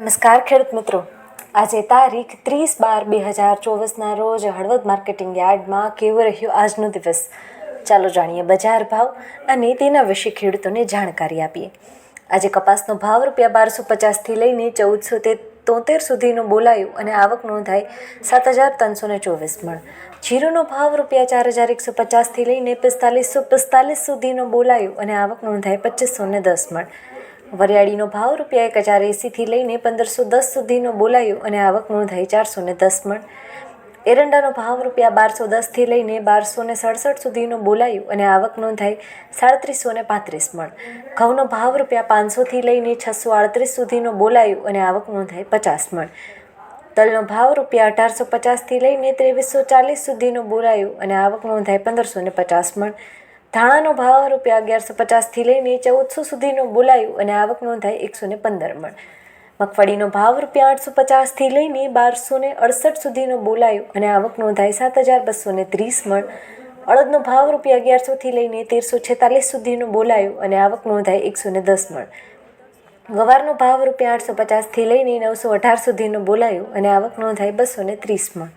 નમસ્કાર ખેડૂત મિત્રો, આજે તારીખ 30/12/2024ના રોજ હળવદ માર્કેટિંગ યાર્ડમાં કેવો રહ્યો આજનો દિવસ. ચાલો જાણીએ બજાર ભાવ અને તેના વિશે ખેડૂતોને જાણકારી આપીએ. આજે કપાસનો ભાવ ₹1250થી લઈને 1473 સુધીનો બોલાયો અને આવક નોંધાઈ 7324 મણ. જીરુનો ભાવ ₹4150થી લઈને 4545 સુધીનો બોલાયો અને આવક નોંધાઈ 2510 મણ. વરિયાળીનો ભાવ ₹1080થી લઈને 1510 સુધીનો બોલાયો અને આવક નોંધાઈ 410 મણ. એરંડાનો ભાવ ₹1210થી લઈને 1267 સુધીનો બોલાયો અને આવક નોંધાઈ 3735 મણ. ઘઉંનો ભાવ ₹500થી લઈને 638 સુધીનો બોલાયો અને આવક નોંધાઈ 50 મણ. તલનો ભાવ ₹1850થી લઈને 2340 સુધીનો બોલાયો અને આવક નોંધાઈ 1550 મણ. ધાણાનો ભાવ ₹1150થી લઈને 1400 સુધીનો બોલાયો અને આવક નોંધાઈ 115 મણ. મગફળીનો ભાવ ₹850થી લઈને 1268 સુધીનો બોલાયો અને આવક નોંધાઈ 7230 મણ. અડદનો ભાવ ₹1100થી લઈને 1346 સુધીનો બોલાયો અને આવક નોંધાઈ 110 મણ. ગવારનો ભાવ ₹850થી લઈને 918 સુધીનો બોલાયો અને આવક નોંધાઈ 230 મણ.